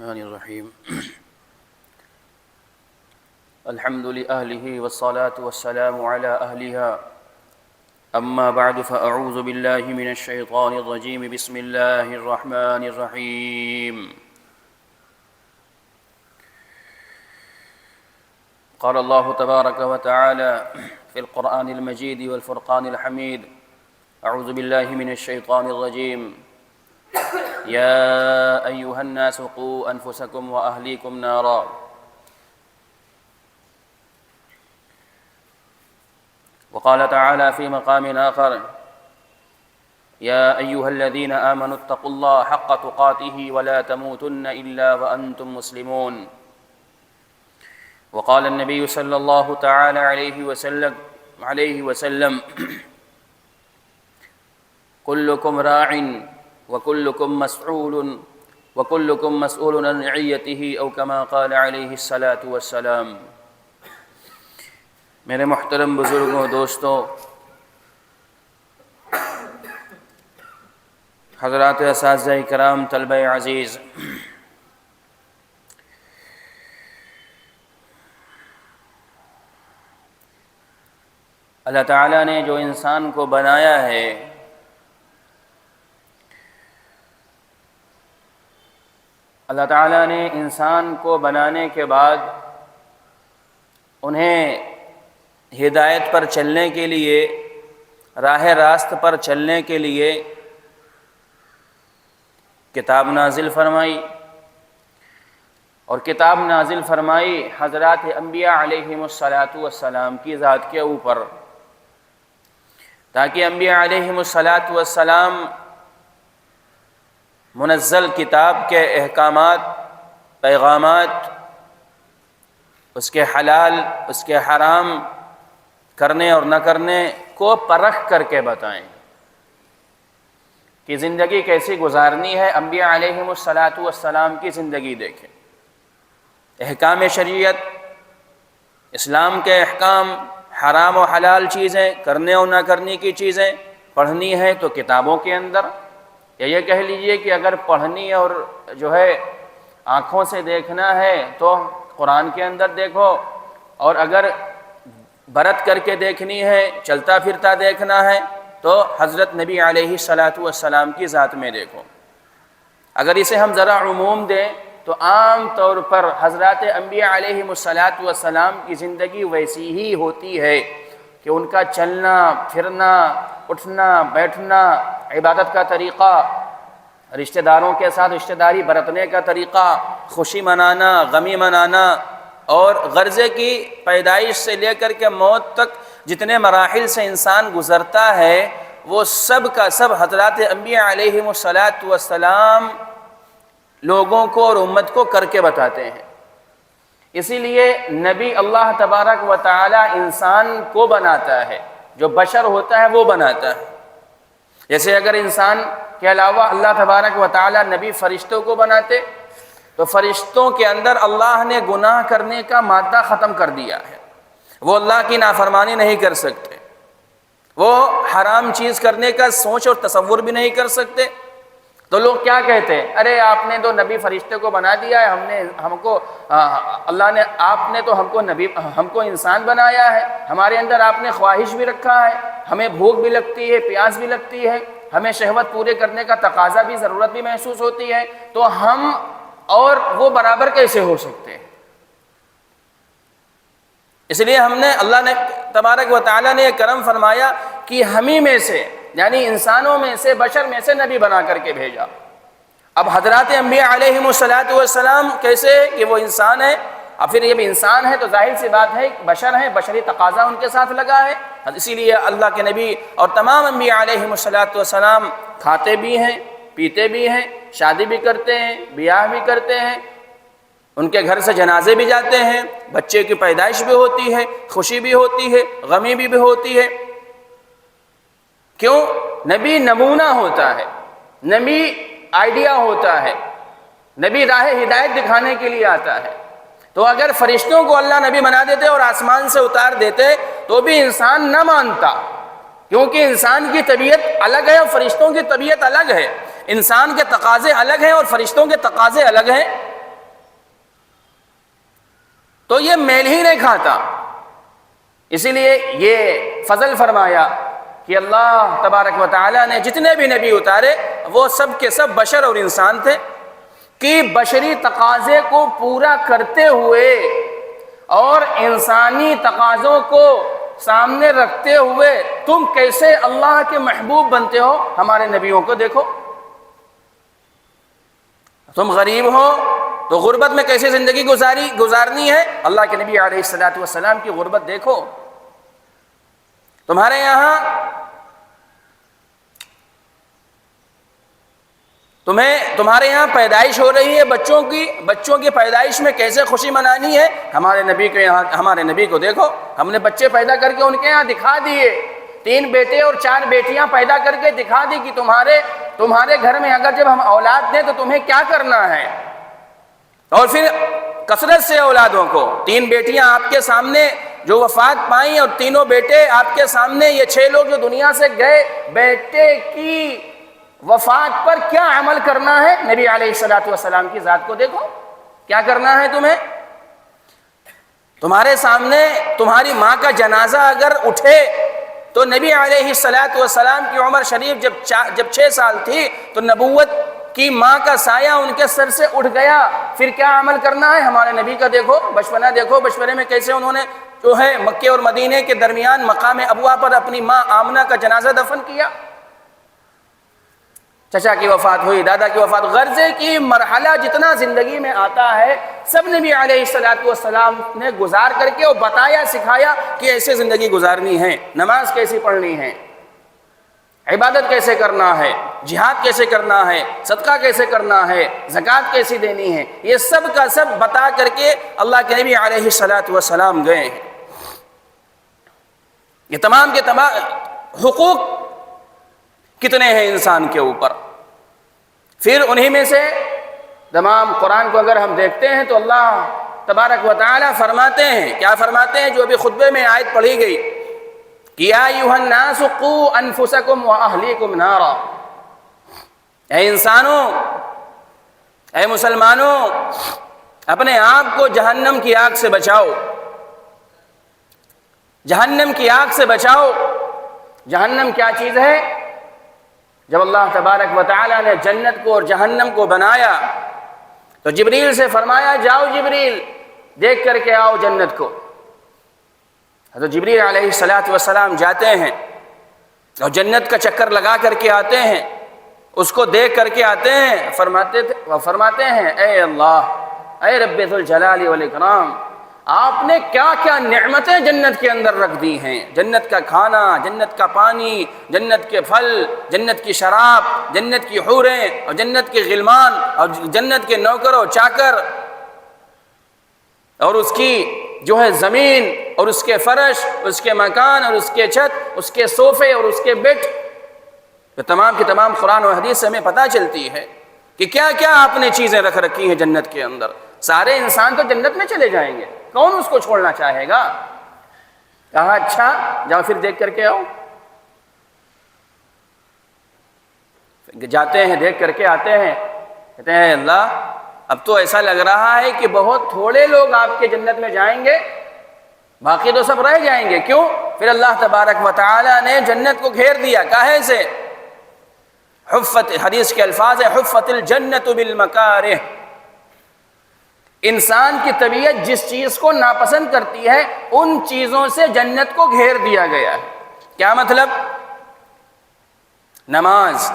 الرحمن الرحيم الحمد لأهله والصلاة والسلام على أهلها أما بعد فأعوذ بالله من الشيطان الرجيم بسم الله الرحمن الرحيم قال الله تبارك وتعالى في القرآن المجيد والفرقان الحميد أعوذ بالله من الشيطان الرجيم يا أيها الناس قوا أنفسكم وأهليكم نارا وقال تعالى في مقام آخر يا أيها الذين آمنوا اتقوا الله حق تقاته ولا تموتن إلا وأنتم مسلمون وقال النبي صلى الله تعالى عليه وسلم كلكم راع وكلكم مسؤول عن رعيته او كما قال علیہ الصلاۃ والسلام۔ میرے محترم بزرگوں، دوستوں، حضرات اساتذہ کرام، طلبہ عزیز، اللہ تعالیٰ نے جو انسان کو بنایا ہے، اللہ تعالیٰ نے انسان کو بنانے کے بعد انہیں ہدایت پر چلنے کے لیے، راہ راست پر چلنے کے لیے کتاب نازل فرمائی، اور کتاب نازل فرمائی حضرات انبیاء علیہم الصلاۃ والسلام کی ذات کے اوپر، تاکہ انبیاء علیہم الصلاۃ والسلام منزل کتاب کے احکامات، پیغامات، اس کے حلال، اس کے حرام، کرنے اور نہ کرنے کو پرکھ کر کے بتائیں کہ زندگی کیسی گزارنی ہے۔ انبیاء علیہم الصلاۃ والسلام کی زندگی دیکھیں، احکام شریعت، اسلام کے احکام، حرام و حلال چیزیں، کرنے اور نہ کرنے کی چیزیں پڑھنی ہے تو کتابوں کے اندر، یا یہ کہہ لیجئے کہ اگر پڑھنی اور جو ہے آنکھوں سے دیکھنا ہے تو قرآن کے اندر دیکھو، اور اگر برت کر کے دیکھنی ہے، چلتا پھرتا دیکھنا ہے تو حضرت نبی علیہ الصلاۃ والسلام کی ذات میں دیکھو۔ اگر اسے ہم ذرا عموم دیں تو عام طور پر حضرات انبیاء علیہم الصلاۃ والسلام کی زندگی ویسی ہی ہوتی ہے کہ ان کا چلنا پھرنا، اٹھنا بیٹھنا، عبادت کا طریقہ، رشتہ داروں کے ساتھ رشتہ داری برتنے کا طریقہ، خوشی منانا، غمی منانا، اور غرضے کی پیدائش سے لے کر کے موت تک جتنے مراحل سے انسان گزرتا ہے وہ سب کا سب حضرات انبیاء علیہم الصلاۃ والسلام لوگوں کو اور امت کو کر کے بتاتے ہیں۔ اسی لیے نبی اللہ تبارک و تعالی انسان کو بناتا ہے، جو بشر ہوتا ہے وہ بناتا ہے۔ جیسے اگر انسان کے علاوہ اللہ تبارک و تعالی نبی فرشتوں کو بناتے تو فرشتوں کے اندر اللہ نے گناہ کرنے کا مادہ ختم کر دیا ہے، وہ اللہ کی نافرمانی نہیں کر سکتے، وہ حرام چیز کرنے کا سوچ اور تصور بھی نہیں کر سکتے۔ تو لوگ کیا کہتے ہیں، ارے آپ نے تو نبی فرشتے کو بنا دیا ہے، اللہ نے آپ نے تو ہم کو انسان بنایا ہے، ہمارے اندر آپ نے خواہش بھی رکھا ہے، ہمیں بھوک بھی لگتی ہے، پیاس بھی لگتی ہے، ہمیں شہوت پورے کرنے کا تقاضا بھی، ضرورت بھی محسوس ہوتی ہے، تو ہم اور وہ برابر کیسے ہو سکتے ہیں؟ اس لیے اللہ نے تبارک و تعالیٰ نے یہ کرم فرمایا کہ ہمیں میں سے، یعنی انسانوں میں سے، بشر میں سے نبی بنا کر کے بھیجا۔ اب حضرات انبیاء علیہم الصلاۃ والسلام کیسے کہ وہ انسان ہے، اور پھر یہ بھی انسان ہے تو ظاہر سی بات ہے بشر ہیں، بشری تقاضا ان کے ساتھ لگا ہے، اسی لیے اللہ کے نبی اور تمام انبیاء علیہم الصلاۃ والسلام کھاتے بھی ہیں، پیتے بھی ہیں، شادی بھی کرتے ہیں، بیاہ بھی کرتے ہیں، ان کے گھر سے جنازے بھی جاتے ہیں، بچے کی پیدائش بھی ہوتی ہے، خوشی بھی ہوتی ہے، غمی بھی ہوتی ہے۔ کیوں؟ نبی نمونہ ہوتا ہے، نبی آئیڈیا ہوتا ہے، نبی راہ ہدایت دکھانے کے لیے آتا ہے۔ تو اگر فرشتوں کو اللہ نبی بنا دیتے اور آسمان سے اتار دیتے تو بھی انسان نہ مانتا، کیونکہ انسان کی طبیعت الگ ہے اور فرشتوں کی طبیعت الگ ہے، انسان کے تقاضے الگ ہیں اور فرشتوں کے تقاضے الگ ہیں۔ تو یہ میل ہی نہیں کھاتا۔ اسی لیے یہ فضل فرمایا کہ اللہ تبارک و تعالیٰ نے جتنے بھی نبی اتارے وہ سب کے سب بشر اور انسان تھے، کہ بشری تقاضے کو پورا کرتے ہوئے اور انسانی تقاضوں کو سامنے رکھتے ہوئے تم کیسے اللہ کے محبوب بنتے ہو، ہمارے نبیوں کو دیکھو۔ تم غریب ہو تو غربت میں کیسے زندگی گزارنی ہے، اللہ کے نبی علیہ الصلوۃ والسلام کی غربت دیکھو۔ تمہارے یہاں تمہارے یہاں پیدائش ہو رہی ہے بچوں کی پیدائش میں کیسے خوشی منانی ہے، ہمارے نبی کو دیکھو۔ ہم نے بچے پیدا کر کے ان کے یہاں دکھا دیے، 3 بیٹے اور 4 بیٹیاں پیدا کر کے دکھا دی کہ تمہارے گھر میں اگر جب ہم اولاد دیں تو تمہیں کیا کرنا ہے، اور پھر کثرت سے اولادوں کو، 3 بیٹیاں آپ کے سامنے جو وفات پائیں اور 3 بیٹے آپ کے سامنے، یہ 6 لوگ جو دنیا سے گئے، بیٹے کی وفات پر کیا عمل کرنا ہے، نبی علیہ الصلوۃ والسلام کی ذات کو دیکھو، کیا کرنا ہے تمہیں۔ تمہارے سامنے تمہاری ماں کا جنازہ اگر اٹھے تو نبی علیہ الصلوۃ والسلام کی عمر شریف جب 6 سال تھی تو نبوت کی ماں کا سایہ ان کے سر سے اٹھ گیا، پھر کیا عمل کرنا ہے، ہمارے نبی کا دیکھو، بچپنا دیکھو، بچپنے میں کیسے انہوں نے جو ہے مکے اور مدینے کے درمیان مقام ابوا پر اپنی ماں آمنہ کا جنازہ دفن کیا۔ چچا کی وفات ہوئی، دادا کی وفات، غرضے کی مرحلہ جتنا زندگی میں آتا ہے سب نبی علیہ الصلوۃ والسلام نے گزار کر کے اور بتایا سکھایا کہ ایسے زندگی گزارنی ہے، نماز کیسی پڑھنی ہے، عبادت کیسے کرنا ہے، جہاد کیسے کرنا ہے، صدقہ کیسے کرنا ہے، زکوٰۃ کیسی دینی ہے، یہ سب کا سب بتا کر کے اللہ کے نبی علیہ الصلوۃ والسلام گئے ہیں۔ یہ تمام کے تمام حقوق کتنے ہیں انسان کے اوپر، پھر انہی میں سے تمام قرآن کو اگر ہم دیکھتے ہیں تو اللہ تبارک و تعالی فرماتے ہیں، کیا فرماتے ہیں، جو ابھی خطبے میں آیت پڑھی گئی کہ یا ایھا الناس قوا انفسکم واہلیکم نارا، اے انسانوں، اے مسلمانوں، اپنے آپ کو جہنم کی آگ سے بچاؤ، جہنم کی آگ سے بچاؤ۔ جہنم کیا چیز ہے؟ جب اللہ تبارک و تعالی نے جنت کو اور جہنم کو بنایا تو جبریل سے فرمایا جاؤ جبریل دیکھ کر کے آؤ جنت کو۔ حضرت جبریل علیہ الصلوۃ والسلام جاتے ہیں اور جنت کا چکر لگا کر کے آتے ہیں، اس کو دیکھ کر کے آتے ہیں، فرماتے ہیں اے اللہ، اے رب ذو الجلال والاکرام، آپ نے کیا کیا نعمتیں جنت کے اندر رکھ دی ہیں، جنت کا کھانا، جنت کا پانی، جنت کے پھل، جنت کی شراب، جنت کی حوریں اور جنت کے غلمان اور جنت کے نوکر اور چاکر، اور اس کی جو ہے زمین اور اس کے فرش، اس کے مکان اور اس کے چھت، اس کے صوفے اور اس کے بیڈ، یہ تمام کی تمام قرآن و حدیث سے ہمیں پتہ چلتی ہے کہ کیا کیا آپ نے چیزیں رکھ رکھی ہیں جنت کے اندر۔ سارے انسان تو جنت میں چلے جائیں گے، کون اس کو چھوڑنا چاہے گا؟ کہا اچھا جاؤ پھر دیکھ کر کے آؤ۔ جاتے ہیں، دیکھ کر کے آتے ہیں، کہتے ہیں اللہ اب تو ایسا لگ رہا ہے کہ بہت تھوڑے لوگ آپ کے جنت میں جائیں گے، باقی تو سب رہ جائیں گے۔ کیوں؟ پھر اللہ تبارک و تعالی نے جنت کو گھیر دیا، کاہے سے؟ حفت، حدیث کے الفاظ ہیں حفت الجنت بالمکارہ، انسان کی طبیعت جس چیز کو ناپسند کرتی ہے ان چیزوں سے جنت کو گھیر دیا گیا ہے۔ کیا مطلب؟ نماز،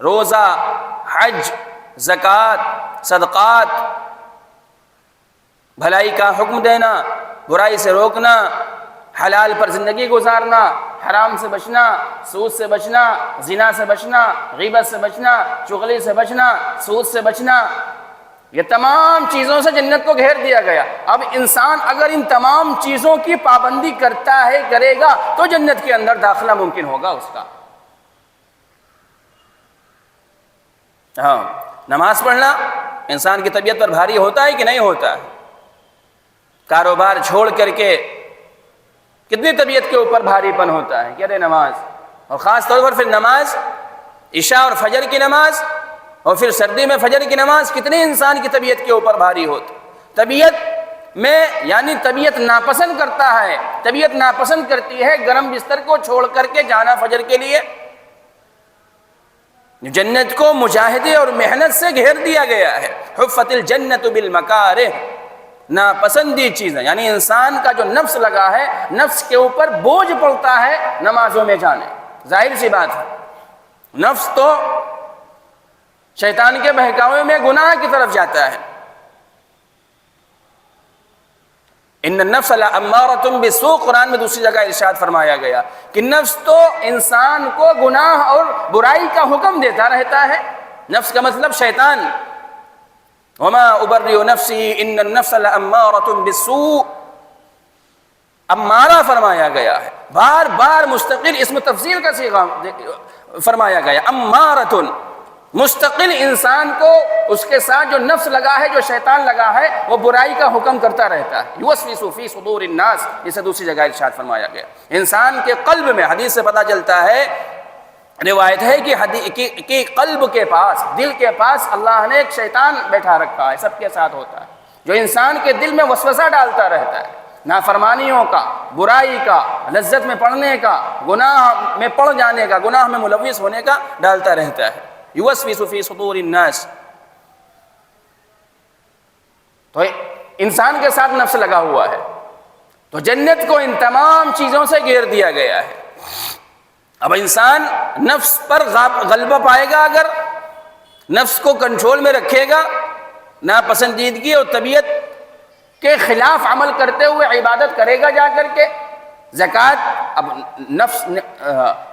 روزہ، حج، زکوٰۃ، صدقات، بھلائی کا حکم دینا، برائی سے روکنا، حلال پر زندگی گزارنا، حرام سے بچنا، سود سے بچنا، زنا سے بچنا، غیبت سے بچنا، چغلی سے بچنا، سود سے بچنا، یہ تمام چیزوں سے جنت کو گھیر دیا گیا۔ اب انسان اگر ان تمام چیزوں کی پابندی کرتا ہے، کرے گا تو جنت کے اندر داخلہ ممکن ہوگا اس کا۔ ہاں، نماز پڑھنا انسان کی طبیعت پر بھاری ہوتا ہے کہ نہیں ہوتا ہے؟ کاروبار چھوڑ کر کے کتنی طبیعت کے اوپر بھاری پن ہوتا ہے کہ ارے نماز، اور خاص طور پر پھر نماز عشاء اور فجر کی نماز، اور پھر سردی میں فجر کی نماز کتنی انسان کی طبیعت کے اوپر بھاری ہوتی۔ طبیعت میں یعنی طبیعت ناپسند کرتا ہے، طبیعت ناپسند کرتی ہے گرم بستر کو چھوڑ کر کے جانا فجر کے لیے. جنت کو مجاہدے اور محنت سے گھیر دیا گیا ہے. حفت الجنت بالمکارہ، ناپسندی چیزیں، یعنی انسان کا جو نفس لگا ہے، نفس کے اوپر بوجھ پڑتا ہے نمازوں میں جانے. ظاہر سی بات ہے، نفس تو شیطان کے بہکاوے میں گناہ کی طرف جاتا ہے. ان النفس لامارۃ بالسوء، قرآن میں دوسری جگہ ارشاد فرمایا گیا کہ نفس تو انسان کو گناہ اور برائی کا حکم دیتا رہتا ہے. نفس کا مطلب شیطان. وما ابرئ نفسی ان النفس لامارۃ بالسوء، امارہ فرمایا گیا ہے، بار بار مستقل اسم تفضیل کا صیغہ فرمایا گیا. امارۃ، مستقل انسان کو اس کے ساتھ جو نفس لگا ہے، جو شیطان لگا ہے، وہ برائی کا حکم کرتا رہتا ہے. یوسوس فی صدور الناس، اسے دوسری جگہ ارشاد فرمایا گیا. انسان کے قلب میں، حدیث سے پتہ چلتا ہے، روایت ہے کہ قلب کے پاس، دل کے پاس اللہ نے ایک شیطان بیٹھا رکھا ہے، سب کے ساتھ ہوتا ہے، جو انسان کے دل میں وسوسہ ڈالتا رہتا ہے، نافرمانیوں کا، برائی کا، لذت میں پڑنے کا، گناہ میں پڑ جانے کا، گناہ میں ملوث ہونے کا ڈالتا رہتا ہے. یوسوس فی صدور الناس. تو انسان کے ساتھ نفس لگا ہوا ہے. تو جنت کو ان تمام چیزوں سے گھیر دیا گیا ہے. اب انسان نفس پر غلبہ پائے گا، اگر نفس کو کنٹرول میں رکھے گا، ناپسندیدگی اور طبیعت کے خلاف عمل کرتے ہوئے عبادت کرے گا جا کر کے. زکوٰۃ، اب نفس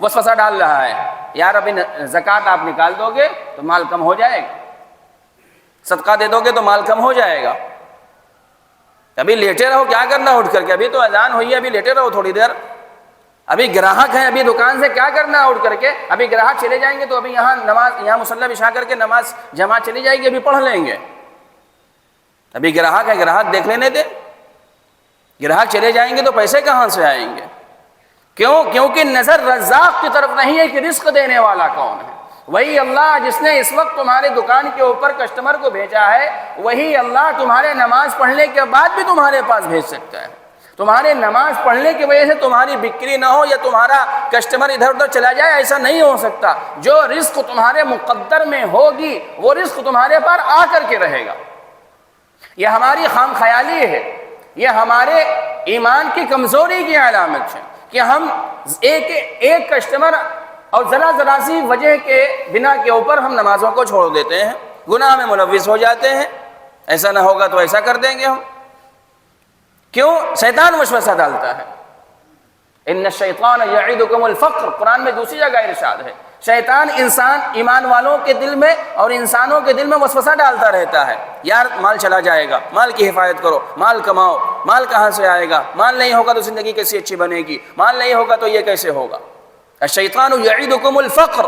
وسوسہ ڈال رہا ہے، یار ابھی زکوٰۃ آپ نکال دو گے تو مال کم ہو جائے گا، صدقہ دے دو گے تو مال کم ہو جائے گا. ابھی لیٹے رہو، کیا کرنا اٹھ کر کے، ابھی تو اذان ہوئی ہے، ابھی لیٹے رہو تھوڑی دیر. ابھی گراہک ہیں، ابھی دکان سے کیا کرنا اٹھ کر کے، ابھی گراہک چلے جائیں گے تو ابھی یہاں مصلی بچھا کر کے نماز جماعت چلی جائے گی، ابھی پڑھ لیں گے. ابھی گراہک ہے، گراہک دیکھ لینے دے. گراہک چلے جائیں گے تو پیسے کہاں سے آئیں گے؟ کیوں؟ کیونکہ نظر رزاق کی طرف نہیں ہے کہ رزق دینے والا کون ہے. وہی اللہ جس نے اس وقت تمہارے دکان کے اوپر کسٹمر کو بھیجا ہے، وہی اللہ تمہارے نماز پڑھنے کے بعد بھی تمہارے پاس بھیج سکتا ہے. تمہارے نماز پڑھنے کی وجہ سے تمہاری بکری نہ ہو یا تمہارا کسٹمر ادھر ادھر چلا جائے، ایسا نہیں ہو سکتا. جو رزق تمہارے مقدر میں ہوگی وہ رزق تمہارے پر آ کر کے رہے گا. یہ ہماری خام خیالی ہے، یہ ہمارے ایمان کی کمزوری کی علامت ہے کہ ہم ایک کسٹمر اور ذرا سی وجہ کے بنا کے اوپر ہم نمازوں کو چھوڑ دیتے ہیں، گناہ میں ملوث ہو جاتے ہیں. ایسا نہ ہوگا تو ایسا کر دیں گے ہم. کیوں؟ شیطان وسوسہ ڈالتا ہے. ان الشیطان یعدکم الفقر، قرآن میں دوسری جگہ ارشاد ہے. شیطان ایمان والوں کے دل میں اور انسانوں کے دل میں وسوسہ ڈالتا رہتا ہے، یار مال چلا جائے گا، مال کی حفاظت کرو، مال کماؤ، مال کہاں سے آئے گا، مال نہیں ہوگا تو زندگی کیسی اچھی بنے گی، مال نہیں ہوگا تو یہ کیسے ہوگا. الشیطان یعدکم الفقر،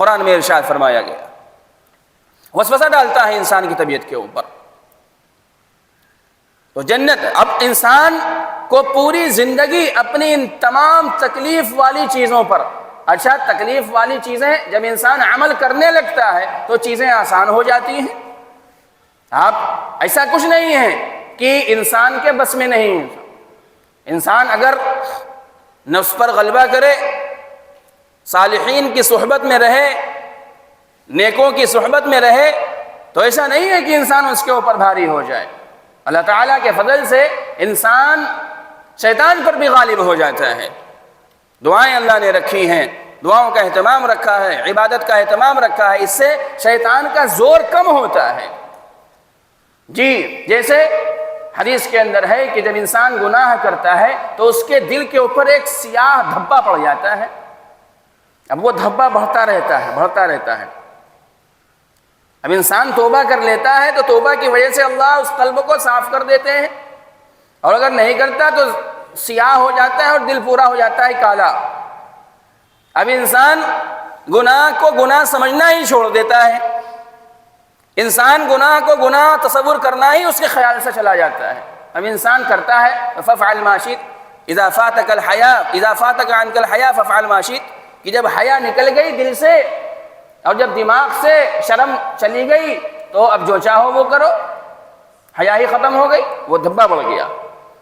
قرآن میں ارشاد فرمایا گیا. وسوسہ ڈالتا ہے انسان کی طبیعت کے اوپر. تو جنت، اب انسان کو پوری زندگی اپنی ان تمام تکلیف والی چیزوں پر، اچھا تکلیف والی چیزیں جب انسان عمل کرنے لگتا ہے تو چیزیں آسان ہو جاتی ہیں. آپ ایسا کچھ نہیں ہے کہ انسان کے بس میں نہیں ہے. انسان اگر نفس پر غلبہ کرے، صالحین کی صحبت میں رہے، نیکوں کی صحبت میں رہے، تو ایسا نہیں ہے کہ انسان اس کے اوپر بھاری ہو جائے. اللہ تعالیٰ کے فضل سے انسان شیطان پر بھی غالب ہو جاتا ہے. دعائیں اللہ نے رکھی ہیں، دعاؤں کا اہتمام رکھا ہے، عبادت کا اہتمام رکھا ہے، اس سے شیطان کا زور کم ہوتا ہے. جی، جیسے حدیث کے اندر ہے کہ جب انسان گناہ کرتا ہے تو اس کے دل کے اوپر ایک سیاہ دھبا پڑ جاتا ہے. اب وہ دھبا بڑھتا رہتا ہے. اب انسان توبہ کر لیتا ہے تو توبہ کی وجہ سے اللہ اس قلب کو صاف کر دیتے ہیں، اور اگر نہیں کرتا تو سیاہ ہو جاتا ہے اور دل پورا ہو جاتا ہے کالا. اب انسان گناہ کو گناہ سمجھنا ہی چھوڑ دیتا ہے. انسان گناہ کو گناہ تصور کرنا ہی اس کے خیال سے چلا جاتا ہے. اب انسان کرتا ہے فافعل ما شئت اذا فاتك الحیاء اذا فاتك عنك الحیاء فافعل ما شئت، کہ جب حیا نکل گئی دل سے اور جب دماغ سے شرم چلی گئی تو اب جو چاہو وہ کرو. حیا ہی ختم ہو گئی، وہ دھبا بڑھ گیا۔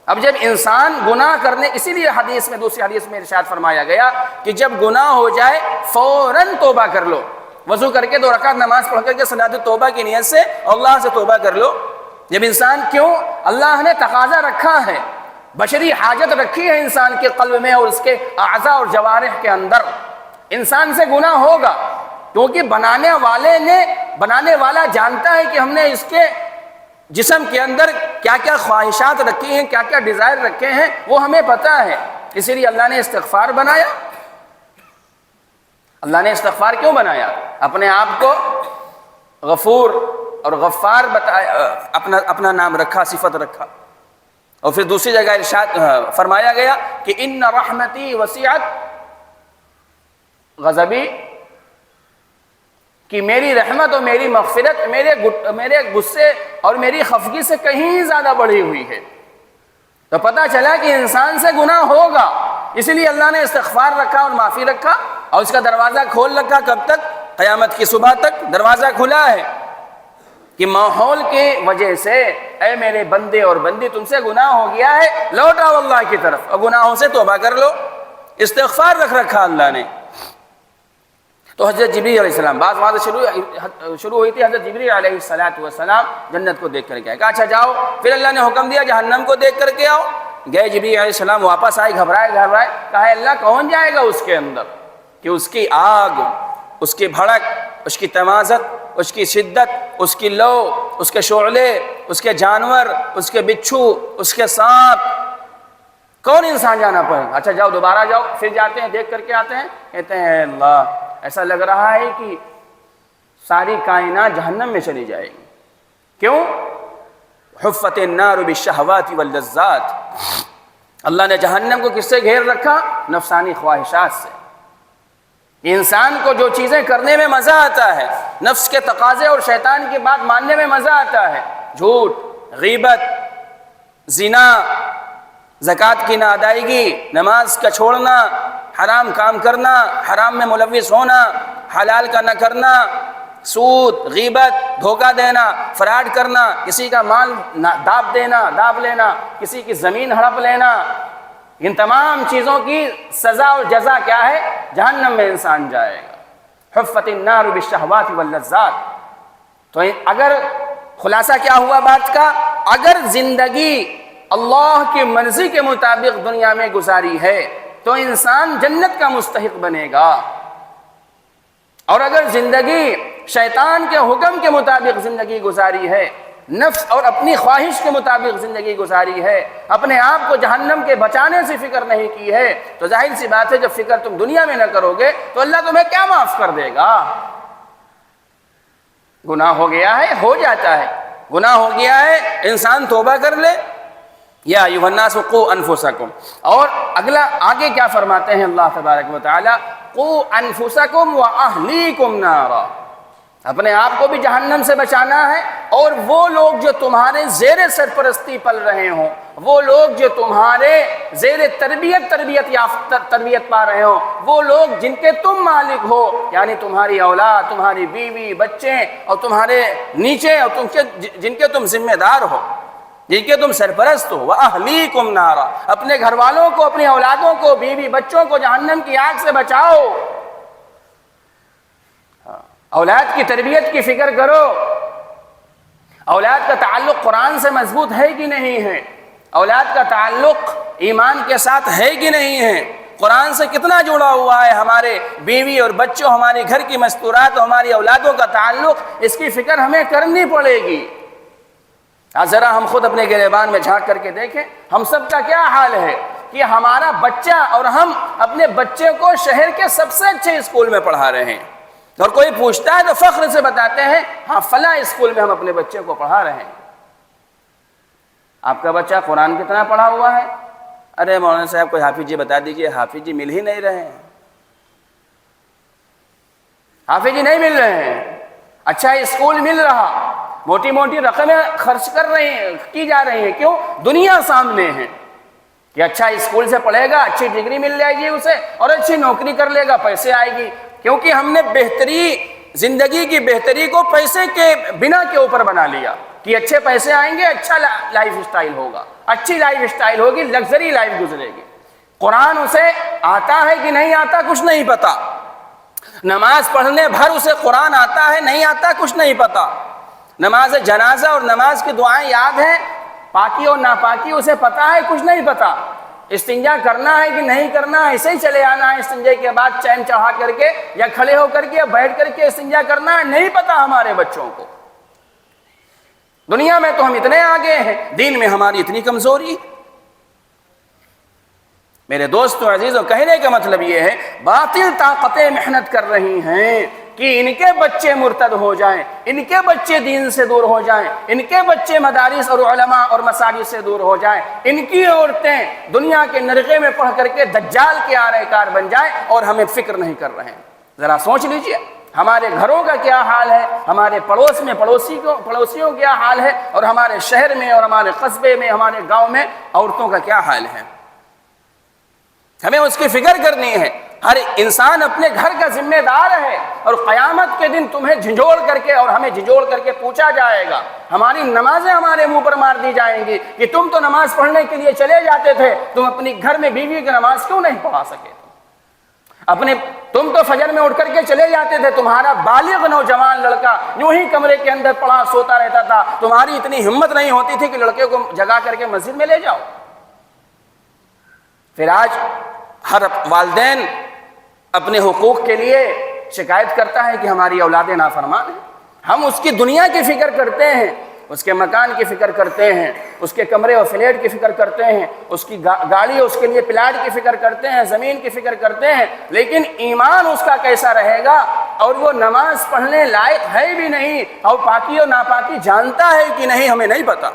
اب جب انسان گناہ کرنے، اسی لیے حدیث میں، دوسری حدیث میں ارشاد فرمایا گیا کہ جب گناہ ہو جائے فوراً توبہ کر لو، وضو کر کے 2 رکعت نماز پڑھ کر کے صلاۃ توبہ کی نیت سے اللہ سے توبہ کر لو۔ جب انسان، کیوں؟ اللہ نے تقاضا رکھا ہے، بشری حاجت رکھی ہے انسان کے قلب میں اور اس کے اعضاء اور جوارح کے اندر، انسان سے گناہ ہوگا، کیونکہ بنانے والا جانتا ہے کہ ہم نے اس کے جسم کے اندر کیا کیا خواہشات رکھی ہیں، کیا کیا ڈیزائر رکھے ہیں، وہ ہمیں پتہ ہے۔ اسی لیے اللہ نے استغفار بنایا۔ اللہ نے استغفار کیوں بنایا؟ اپنے آپ کو غفور اور غفار بتایا، اپنا نام رکھا، صفت رکھا۔ اور پھر دوسری جگہ ارشاد فرمایا گیا کہ ان رحمتی وسعت غضبی، کہ میری رحمت اور میری مغفرت میرے غصے اور میری خفگی سے کہیں زیادہ بڑھی ہوئی ہے۔ تو پتہ چلا کہ انسان سے گناہ ہوگا، اسی لیے اللہ نے استغفار رکھا اور معافی رکھا، اور اس کا دروازہ کھول رکھا۔ کب تک؟ قیامت کی صبح تک دروازہ کھلا ہے کہ ماحول کی وجہ سے اے میرے بندے اور بندی، تم سے گناہ ہو گیا ہے، لوٹ آؤ اللہ کی طرف اور گناہوں سے توبہ کر لو۔ استغفار رکھ رکھا اللہ نے۔ تو حضرت جبریل علیہ السلام، بعض وہاں سے شروع ہوئی تھی، حضرت جبریل علیہ السلام جنت کو دیکھ کر کے آئے، کہا اچھا جاؤ، پھر اللہ نے حکم دیا جہنم کو دیکھ کر کے آؤ۔ گئے جبریل علیہ السلام، واپس آئے گھبرائے، کہا اللہ کون جائے گا اس کے اندر، کہ اس کی آگ، اس کی بھڑک، اس کی تمازت، اس کی شدت، اس کی لو، اس کے شعلے، اس کے جانور، اس کے بچھو، اس کے سانپ، کون انسان جانا پڑے گا؟ اچھا جاؤ، دوبارہ جاؤ، پھر جاتے ہیں، دیکھ کر کے آتے ہیں، کہتے ہیں اللہ ایسا لگ رہا ہے کہ ساری کائنات جہنم میں چلی جائے گی۔ کیوں؟ حفت النار بالشہوات واللذات، اللہ نے جہنم کو کس سے گھیر رکھا؟ نفسانی خواہشات سے۔ انسان کو جو چیزیں کرنے میں مزہ آتا ہے، نفس کے تقاضے اور شیطان کی بات ماننے میں مزہ آتا ہے، جھوٹ، غیبت، زنا، زکوٰۃ کی ناادائیگی، نماز کا چھوڑنا، حرام کام کرنا، حرام میں ملوث ہونا، حلال کا نہ کرنا، سود، غیبت، دھوکہ دینا، فراڈ کرنا، کسی کا مال داب لینا، کسی کی زمین ہڑپ لینا، ان تمام چیزوں کی سزا اور جزا کیا ہے؟ جہنم میں انسان جائے گا۔ حفت النار بالشہوات واللذات۔ تو اگر خلاصہ کیا ہوا بات کا؟ اگر زندگی اللہ کی مرضی کے مطابق دنیا میں گزاری ہے تو انسان جنت کا مستحق بنے گا، اور اگر زندگی شیطان کے حکم کے مطابق زندگی گزاری ہے، نفس اور اپنی خواہش کے مطابق زندگی گزاری ہے، اپنے آپ کو جہنم کے بچانے سے فکر نہیں کی ہے، تو ظاہر سی بات ہے جب فکر تم دنیا میں نہ کرو گے تو اللہ تمہیں کیا معاف کر دے گا؟ گناہ ہو گیا ہے، ہو جاتا ہے، گناہ ہو گیا ہے، انسان توبہ کر لے۔ یا ایھا الناس قوا انفسکم، اور اگلا آگے کیا فرماتے ہیں اللہ تبارک و تعالی؟ قوا انفسکم واہلیکم نارا، اپنے آپ کو بھی جہنم سے بچانا ہے، اور وہ لوگ جو تمہارے زیر سرپرستی پل رہے ہوں، وہ لوگ جو تمہارے زیر تربیت پا رہے ہوں، وہ لوگ جن کے تم مالک ہو، یعنی تمہاری اولاد، تمہاری بیوی، بچے، اور تمہارے نیچے، اور جن کے تم ذمہ دار ہو، جن کے تم سرپرست ہو۔ وَأَهْلِيكُمْ نَارًا، اپنے گھر والوں کو، اپنی اولادوں کو، بیوی بچوں کو جہنم کی آگ سے بچاؤ۔ اولاد کی تربیت کی فکر کرو۔ اولاد کا تعلق قرآن سے مضبوط ہے کہ نہیں ہے؟ اولاد کا تعلق ایمان کے ساتھ ہے کہ نہیں ہے؟ قرآن سے کتنا جڑا ہوا ہے ہمارے بیوی اور بچوں، ہمارے گھر کی مستورات، ہماری اولادوں کا تعلق، اس کی فکر ہمیں کرنی پڑے گی۔ ذرا ہم خود اپنے گریبان میں جھانک کر کے دیکھیں، ہم سب کا کیا حال ہے کہ ہمارا بچہ اور ہم اپنے بچے کو شہر کے سب سے اچھے اسکول میں پڑھا رہے ہیں، اور کوئی پوچھتا ہے تو فخر سے بتاتے ہیں ہاں فلاں اسکول میں ہم اپنے بچے کو پڑھا رہے ہیں۔ آپ کا بچہ قرآن کتنا پڑھا ہوا ہے؟ ارے مولانا صاحب کوئی حافظ جی بتا دیجئے، حافظ جی مل ہی نہیں رہے ہیں، حافظ جی نہیں مل رہے ہیں۔ اچھا اسکول مل رہا، موٹی موٹی رقمیں خرچ کی جا رہی ہیں، کیوں؟ دنیا سامنے ہے کہ اچھا اسکول سے پڑھے گا، اچھی ڈگری مل جائے گی اسے، اور اچھی نوکری کر لے گا، پیسے آئے گی، کیونکہ ہم نے زندگی کی بہتری کو پیسے کے بنا کے اوپر بنا لیا۔ کہ اچھے پیسے آئیں گے، اچھا لائف اسٹائل ہوگا، اچھی لائف اسٹائل ہوگی، لگژری لائف گزرے گی۔ قرآن اسے آتا ہے کہ نہیں آتا کچھ نہیں پتا، نماز پڑھنے بھر اسے قرآن آتا ہے نہیں آتا کچھ نہیں پتا، نماز جنازہ اور نماز کی دعائیں یاد ہیں، پاکی اور ناپاکی اسے پتا ہے کچھ نہیں پتا، استنجا کرنا ہے کہ نہیں کرنا ہے، ایسے ہی چلے آنا ہے استنجے کے بعد چین چڑھا کر کے یا کھڑے ہو کر کے یا بیٹھ کر کے استنجا کرنا ہے، نہیں پتا ہمارے بچوں کو۔ دنیا میں تو ہم اتنے آگے ہیں، دین میں ہماری اتنی کمزوری۔ میرے دوستو عزیزو، کہنے کا مطلب یہ ہے باطل طاقتیں محنت کر رہی ہیں کہ ان کے بچے مرتد ہو جائیں، ان کے بچے دین سے دور ہو جائیں، ان کے بچے مدارس اور علماء اور مساجد سے دور ہو جائیں، ان کی عورتیں دنیا کے نرغے میں پڑھ کر کے دجال کے آرے کار بن جائیں، اور ہمیں فکر نہیں کر رہے ہیں۔ ذرا سوچ لیجئے ہمارے گھروں کا کیا حال ہے، ہمارے پڑوس میں پڑوسیوں کا کیا حال ہے، اور ہمارے شہر میں اور ہمارے قصبے میں ہمارے گاؤں میں عورتوں کا کیا حال ہے۔ ہمیں اس کی فکر کرنی ہے۔ ہر انسان اپنے گھر کا ذمہ دار ہے، اور قیامت کے دن تمہیں جھنجھوڑ کر کے اور ہمیں جھنجھوڑ کر کے پوچھا جائے گا، ہماری نمازیں ہمارے منہ پر مار دی جائیں گی کہ تم تو نماز پڑھنے کے لیے چلے جاتے تھے، تم اپنی گھر میں بیوی کی نماز کیوں نہیں پڑھا سکے؟ تم تو فجر میں اٹھ کر کے چلے جاتے تھے، تمہارا بالغ نوجوان لڑکا یوں ہی کمرے کے اندر پڑا سوتا رہتا تھا، تمہاری اتنی ہمت نہیں ہوتی تھی کہ لڑکے کو جگا کر کے مسجد میں لے جاؤ۔ پھر آج ہر والدین اپنے حقوق کے لیے شکایت کرتا ہے کہ ہماری اولادیں نافرمان ہیں۔ ہم اس کی دنیا کی فکر کرتے ہیں، اس کے مکان کی فکر کرتے ہیں، اس کے کمرے اور فلیٹ کی فکر کرتے ہیں، اس کی گاڑی اس کے لیے پلاٹ کی فکر کرتے ہیں، زمین کی فکر کرتے ہیں، لیکن ایمان اس کا کیسا رہے گا، اور وہ نماز پڑھنے لائق ہے بھی نہیں، اور پاکی اور ناپاکی جانتا ہے کہ نہیں ہمیں نہیں پتا۔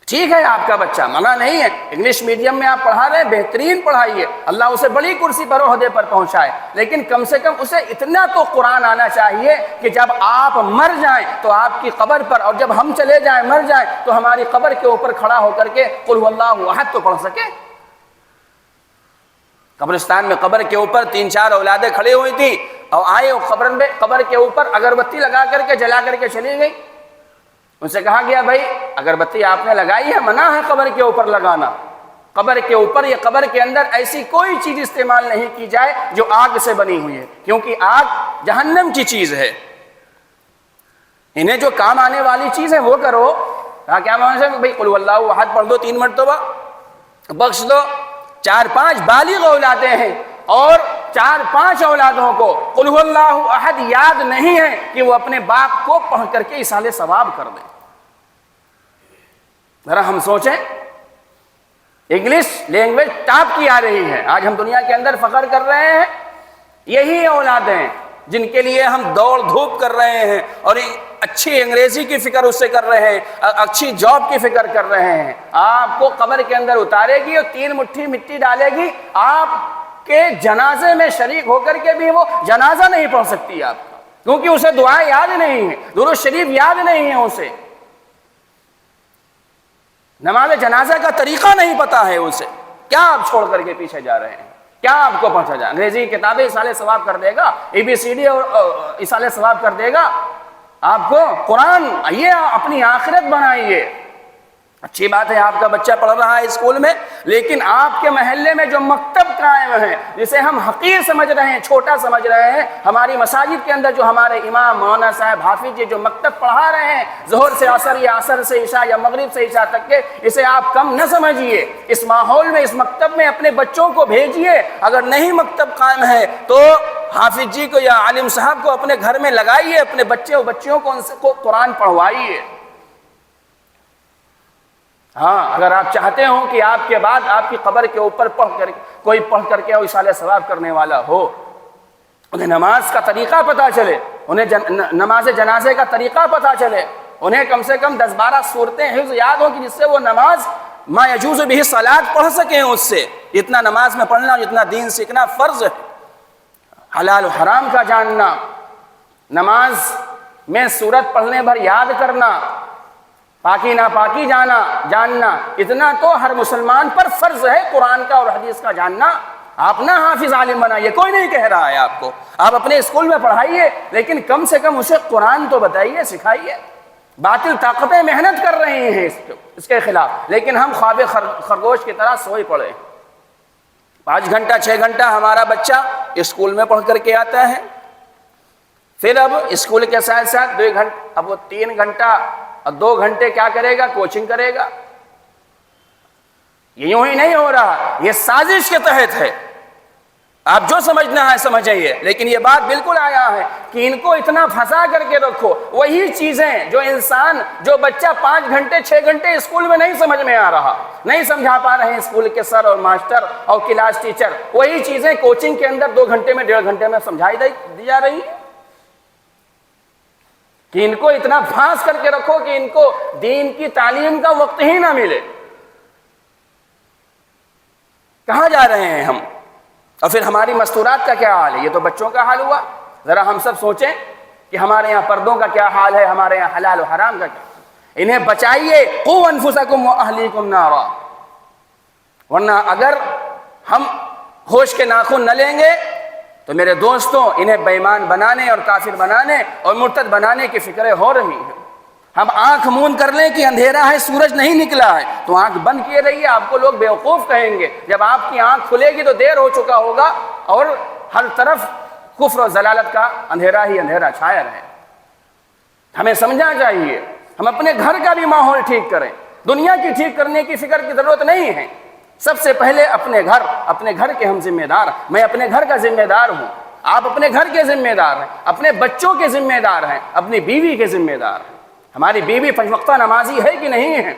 ٹھیک ہے آپ کا بچہ منع نہیں ہے، انگلش میڈیم میں آپ پڑھا رہے ہیں، بہترین پڑھائیے، اللہ اسے بڑی کرسی پر عہدے پر پہنچائے، لیکن کم سے کم اسے اتنا تو قرآن آنا چاہیے کہ جب آپ مر جائیں تو آپ کی قبر پر، اور جب ہم چلے جائیں مر جائیں تو ہماری قبر کے اوپر کھڑا ہو کر کے قل هو اللہ احد تو پڑھ سکے۔ قبرستان میں قبر کے اوپر 3-4 اولادیں کھڑی ہوئی تھی، اور آئے قبر کے اوپر اگربتی لگا کر کے جلا کر کے چلی گئی۔ ان سے کہا گیا بھائی اگربتی آپ نے لگائی ہے، منع ہے قبر کے اوپر لگانا، قبر کے اوپر یا قبر کے اندر ایسی کوئی چیز استعمال نہیں کی جائے جو آگ سے بنی ہوئی ہے، کیونکہ آگ جہنم کی چیز ہے، انہیں جو کام آنے والی چیز ہے وہ کرو۔ کہا کیا معنی ہے بھائی قل اللہ احد پڑھ دو 3 مرتبہ، بخش دو۔ 4-5 بالغ اولادیں ہیں، اور 4-5 اولادوں کو قل هو اللہ احد یاد نہیں ہے کہ وہ اپنے باپ کو پڑھ کر کے ایصال ثواب کر دیں۔ ذرا ہم سوچیں، انگلش لینگویج ٹاپ کی آ رہی ہے، آج ہم دنیا کے اندر فخر کر رہے ہیں، یہی اولادیں جن کے لیے ہم دوڑ دھوپ کر رہے ہیں، اور اچھی انگریزی کی فکر اس سے کر رہے ہیں، اچھی جاب کی فکر کر رہے ہیں، آپ کو قبر کے اندر اتارے گی اور 3 مٹھی مٹی ڈالے گی، آپ کے جنازے میں شریک ہو کر کے بھی وہ جنازہ نہیں پڑھ سکتی آپ کا، کیونکہ اسے دعائیں یاد نہیں ہیں، درود شریف یاد نہیں ہے، اسے نماز جنازہ کا طریقہ نہیں پتا ہے اسے۔ کیا آپ چھوڑ کر کے پیچھے جا رہے ہیں؟ کیا آپ کو پہنچا جائے؟ انگریزی کی کتابیں ایصال ثواب کر دے گا، ABCD اور ایصال ثواب کر دے گا آپ کو؟ قرآن یہ اپنی آخرت بنائیے۔ اچھی بات ہے آپ کا بچہ پڑھ رہا ہے اسکول میں، لیکن آپ کے محلے میں جو مکتب قائم ہے جسے ہم حقیر سمجھ رہے ہیں، چھوٹا سمجھ رہے ہیں، ہماری مساجد کے اندر جو ہمارے امام مولانا صاحب حافظ جی جو مکتب پڑھا رہے ہیں ظہر سے عصر یا عصر سے عشاء یا مغرب سے عشاء تک کے، اسے آپ کم نہ سمجھیے۔ اس ماحول میں اس مکتب میں اپنے بچوں کو بھیجیے، اگر نہیں مکتب قائم ہے تو حافظ جی کو یا عالم صاحب کو اپنے گھر میں لگائیے، اپنے بچوں کو ان سے قرآن پڑھوائیے۔ ہاں اگر آپ چاہتے ہو کہ آپ کے بعد آپ کی قبر کے اوپر کوئی پڑھ کر کے ایصال ثواب کرنے والا ہو، انہیں نماز کا طریقہ پتا چلے، انہیں نماز جنازے کا طریقہ پتا چلے، انہیں کم سے کم 10-12 صورتیں حفظ یاد ہوں کہ جس سے وہ نماز ما یجوز بہ الصلاۃ پڑھ سکیں اس سے۔ اتنا نماز میں پڑھنا، جتنا دین سیکھنا فرض ہے، حلال و حرام کا جاننا، نماز میں سورت پڑھنے بھر یاد کرنا، پاکی ناپاکی جاننا، اتنا تو ہر مسلمان پر فرض ہے قرآن کا اور حدیث کا جاننا۔ آپ نہ حافظ عالم بنائیے، کوئی نہیں کہہ رہا ہے آپ کو، آپ اپنے اسکول میں پڑھائیے، لیکن کم سے کم اسے قرآن تو بتائیے، سکھائیے۔ باطل طاقتیں محنت کر رہی ہیں اس کے خلاف، لیکن ہم خواب خرگوش کی طرح سوئے پڑے ہیں۔ 5 گھنٹہ 6 گھنٹہ ہمارا بچہ اسکول میں پڑھ کر کے آتا ہے، پھر اب اسکول کے ساتھ ساتھ 2 گھنٹے، اب وہ 3 گھنٹہ اور 2 گھنٹے کیا کرے گا؟ کوچنگ کرے گا۔ یہ یوں ہی نہیں ہو رہا، یہ سازش کے تحت ہے۔ آپ جو سمجھنا ہے سمجھئیے، لیکن یہ بات بالکل آیا ہے کہ ان کو اتنا پھنسا کر کے رکھو، وہی چیزیں جو بچہ 5 گھنٹے 6 گھنٹے اسکول میں نہیں سمجھ میں آ رہا، نہیں سمجھا پا رہے ہیں اسکول کے سر اور ماسٹر اور کلاس ٹیچر، وہی چیزیں کوچنگ کے اندر 2 گھنٹے میں 1.5 گھنٹے میں سمجھائی دی جا رہی ہیں، کہ ان کو اتنا پھانس کر کے رکھو کہ ان کو دین کی تعلیم کا وقت ہی نہ ملے۔ کہاں جا رہے ہیں ہم؟ اور پھر ہماری مستورات کا کیا حال ہے؟ یہ تو بچوں کا حال ہوا، ذرا ہم سب سوچیں کہ ہمارے یہاں پردوں کا کیا حال ہے، ہمارے یہاں حلال و حرام کا کیا۔ انہیں بچائیے، قوا انفسکم واہلیکم نارا، ورنہ اگر ہم ہوش کے ناخن نہ لیں گے تو میرے دوستوں انہیں بے ایمان بنانے اور کافر بنانے اور مرتد بنانے کی فکریں ہو رہی ہیں۔ ہم آنکھ موند کر لیں کہ اندھیرا ہے، سورج نہیں نکلا ہے، تو آنکھ بند کیے رہیے، آپ کو لوگ بیوقوف کہیں گے۔ جب آپ کی آنکھ کھلے گی تو دیر ہو چکا ہوگا اور ہر طرف کفر و ضلالت کا اندھیرا ہی اندھیرا چھایا رہے۔ ہمیں سمجھنا چاہیے، ہم اپنے گھر کا بھی ماحول ٹھیک کریں، دنیا کی ٹھیک کرنے کی فکر کی ضرورت نہیں ہے۔ سب سے پہلے اپنے گھر کے ہم ذمہ دار، میں اپنے گھر کا ذمہ دار ہوں، آپ اپنے گھر کے ذمہ دار ہیں، اپنے بچوں کے ذمہ دار ہیں، اپنی بیوی کے ذمہ دار ہیں۔ ہماری بیوی 5 وقتہ نمازی ہے کہ نہیں ہے؟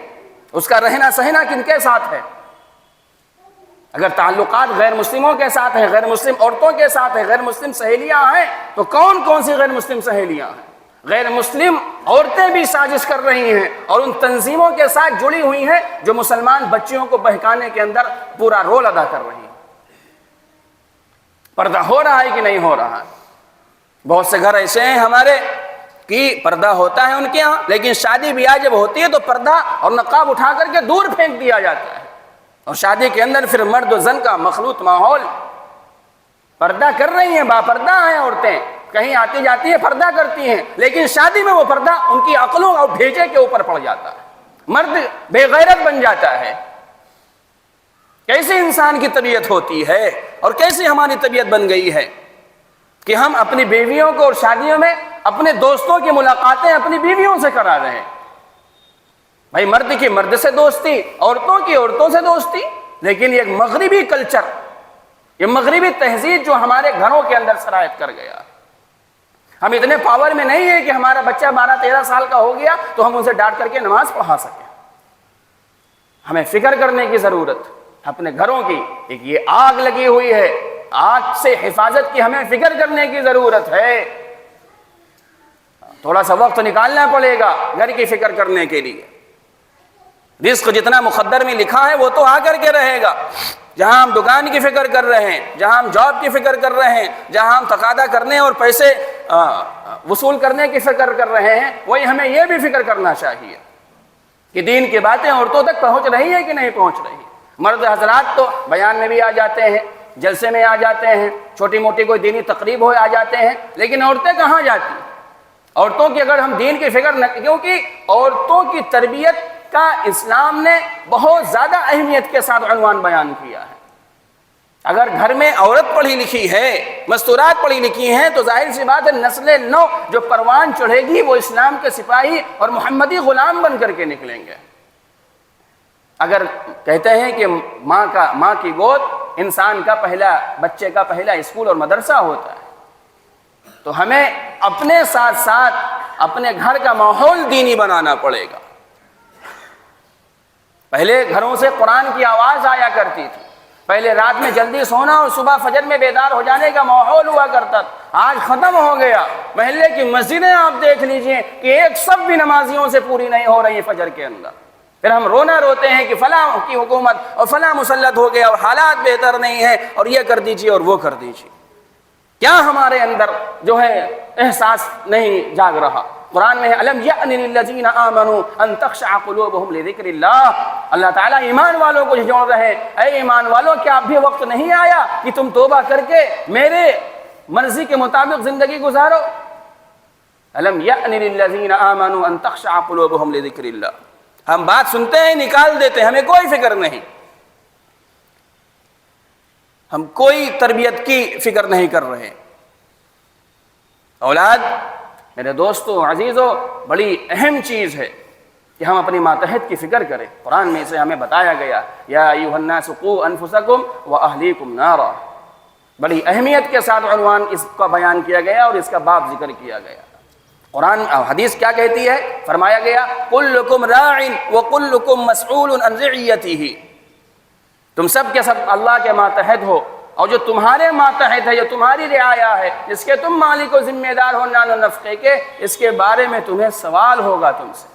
اس کا رہنا سہنا کن کے ساتھ ہے؟ اگر تعلقات غیر مسلموں کے ساتھ ہیں، غیر مسلم عورتوں کے ساتھ ہیں، غیر مسلم سہیلیاں ہیں، تو کون کون سی غیر مسلم سہیلیاں ہیں؟ غیر مسلم عورتیں بھی سازش کر رہی ہیں اور ان تنظیموں کے ساتھ جڑی ہوئی ہیں جو مسلمان بچیوں کو بہکانے کے اندر پورا رول ادا کر رہی ہیں۔ پردہ ہو رہا ہے کہ نہیں ہو رہا؟ بہت سے گھر ایسے ہیں ہمارے کہ پردہ ہوتا ہے ان کے ہاں، لیکن شادی بیاہ جب ہوتی ہے تو پردہ اور نقاب اٹھا کر کے دور پھینک دیا جاتا ہے، اور شادی کے اندر پھر مرد و زن کا مخلوط ماحول۔ پردہ کر رہی ہیں، باپردہ ہیں عورتیں، کہیں آتی جاتی ہے پردہ کرتی ہیں، لیکن شادی میں وہ پردہ ان کی عقلوں اور بھیجے کے اوپر پڑ جاتا ہے، مرد بے غیرت بن جاتا ہے۔ کیسے انسان کی طبیعت ہوتی ہے اور کیسے ہماری طبیعت بن گئی ہے کہ ہم اپنی بیویوں کو اور شادیوں میں اپنے دوستوں کی ملاقاتیں اپنی بیویوں سے کرا رہے ہیں۔ بھائی مرد کی مرد سے دوستی، عورتوں کی عورتوں سے دوستی، لیکن یہ مغربی کلچر، یہ مغربی تہذیب جو ہمارے گھروں کے اندر سرایت کر گیا۔ ہم اتنے پاور میں نہیں ہیں کہ ہمارا بچہ 12-13 سال کا ہو گیا تو ہم اسے ڈانٹ کر کے نماز پڑھا سکیں۔ ہمیں فکر کرنے کی ضرورت اپنے گھروں کی، ایک یہ آگ لگی ہوئی ہے، آگ سے حفاظت کی ہمیں فکر کرنے کی ضرورت ہے۔ تھوڑا سا وقت نکالنا پڑے گا گھر کی فکر کرنے کے لیے۔ رزق جتنا مقدر میں لکھا ہے وہ تو آ کر کے رہے گا۔ جہاں ہم دکان کی فکر کر رہے ہیں، جہاں ہم جاب کی فکر کر رہے ہیں، جہاں ہم تقاضا کرنے اور پیسے وصول کرنے کی فکر کر رہے ہیں، وہی ہمیں یہ بھی فکر کرنا چاہیے کہ دین کی باتیں عورتوں تک پہنچ رہی ہے کہ نہیں پہنچ رہی۔ مرد حضرات تو بیان میں بھی آ جاتے ہیں، جلسے میں آ جاتے ہیں، چھوٹی موٹی کوئی دینی تقریب ہو آ جاتے ہیں، لیکن عورتیں کہاں جاتی ہیں؟ عورتوں کی اگر ہم دین کی فکر نہ، کیونکہ عورتوں کی تربیت کا اسلام نے بہت زیادہ اہمیت کے ساتھ عنوان بیان کیا ہے۔ اگر گھر میں عورت پڑھی لکھی ہے، مستورات پڑھی لکھی ہیں، تو ظاہر سی بات ہے نسل نو جو پروان چڑھے گی وہ اسلام کے سپاہی اور محمدی غلام بن کر کے نکلیں گے۔ اگر کہتے ہیں کہ ماں کی گود انسان کا بچے کا پہلا اسکول اور مدرسہ ہوتا ہے، تو ہمیں اپنے ساتھ ساتھ اپنے گھر کا ماحول دینی بنانا پڑے گا۔ پہلے گھروں سے قرآن کی آواز آیا کرتی تھی، پہلے رات میں جلدی سونا اور صبح فجر میں بیدار ہو جانے کا ماحول ہوا کرتا تھا، آج ختم ہو گیا۔ محلے کی مسجدیں آپ دیکھ لیجئے کہ ایک سب بھی نمازیوں سے پوری نہیں ہو رہی فجر کے اندر۔ پھر ہم روتے ہیں کہ فلاں کی حکومت اور فلاں مسلط ہو گیا اور حالات بہتر نہیں ہیں اور یہ کر دیجئے اور وہ کر دیجئے۔ کیا ہمارے اندر جو ہے احساس نہیں جاگ رہا؟ قرآن میں ہے الم یأن للذین آمنوا ان تخشع قلوبہم لذکر اللہ۔ اللہ تعالیٰ ایمان والوں کو جوڑ رہے ہیں، اے ایمان والوں کیا اب بھی وقت نہیں آیا کہ تم توبہ کر کے میرے مرضی کے مطابق زندگی گزارو؟ الم یأن للذین آمنوا ان تخشع قلوبهم لذکر اللہ. ہم بات سنتے ہیں نکال دیتے ہیں, ہمیں کوئی فکر نہیں, ہم کوئی تربیت کی فکر نہیں کر رہے. اولاد میرے دوستو عزیزو بڑی اہم چیز ہے کہ ہم اپنی ماتحت کی فکر کریں. قرآن میں اسے ہمیں بتایا گیا, یا ایھا الناس قوا انفسکم واہلیکم نارا. بڑی اہمیت کے ساتھ عنوان اس کا بیان کیا گیا اور اس کا باب ذکر کیا گیا. قرآن حدیث کیا کہتی ہے؟ فرمایا گیا کلکم راع وکلکم مسئول عن رعیتہ. تم سب کے سب اللہ کے ماتحت ہو, اور جو تمہارے ماتحت ہے, جو تمہاری رعایا ہے, جس کے تم مالک و ذمہ دار ہو نان و نفقے کے, اس کے بارے میں تمہیں سوال ہوگا تم سے.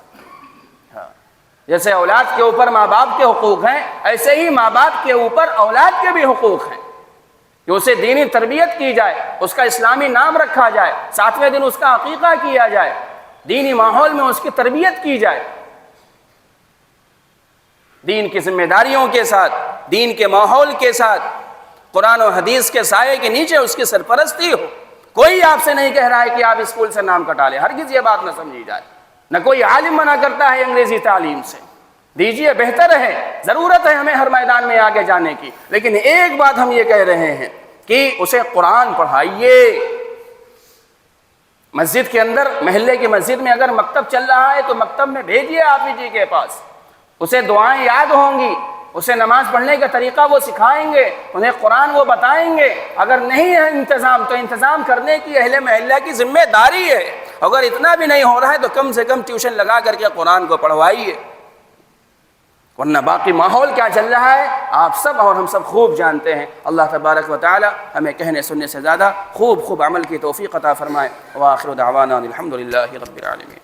جیسے اولاد کے اوپر ماں باپ کے حقوق ہیں, ایسے ہی ماں باپ کے اوپر اولاد کے بھی حقوق ہیں کہ اسے دینی تربیت کی جائے, اس کا اسلامی نام رکھا جائے, 7ویں دن اس کا عقیقہ کیا جائے, دینی ماحول میں اس کی تربیت کی جائے, دین کی ذمہ داریوں کے ساتھ, دین کے ماحول کے ساتھ, قرآن و حدیث کے سائے کے نیچے اس کی سرپرستی ہو. کوئی آپ سے نہیں کہہ رہا ہے کہ آپ اسکول سے نام کٹا لیں, ہرگز یہ بات نہ سمجھی جائے. نہ کوئی عالم منع کرتا ہے انگریزی تعلیم سے, دیجئے بہتر ہے, ضرورت ہے ہمیں ہر میدان میں آگے جانے کی, لیکن ایک بات ہم یہ کہہ رہے ہیں کہ اسے قرآن پڑھائیے. مسجد کے اندر, محلے کی مسجد میں اگر مکتب چل رہا ہے تو مکتب میں بھیجیے حافظ جی کے پاس, اسے دعائیں یاد ہوں گی, اسے نماز پڑھنے کا طریقہ وہ سکھائیں گے, انہیں قرآن وہ بتائیں گے. اگر نہیں ہے انتظام تو انتظام کرنے کی اہل محلہ کی ذمہ داری ہے. اگر اتنا بھی نہیں ہو رہا ہے تو کم سے کم ٹیوشن لگا کر کے قرآن کو پڑھوائیے, ورنہ باقی ماحول کیا چل رہا ہے آپ سب اور ہم سب خوب جانتے ہیں. اللہ تبارک و تعالی ہمیں کہنے سننے سے زیادہ خوب عمل کی توفیق عطا فرمائے. وآخر دعوانا الحمد للہ رب العالمین.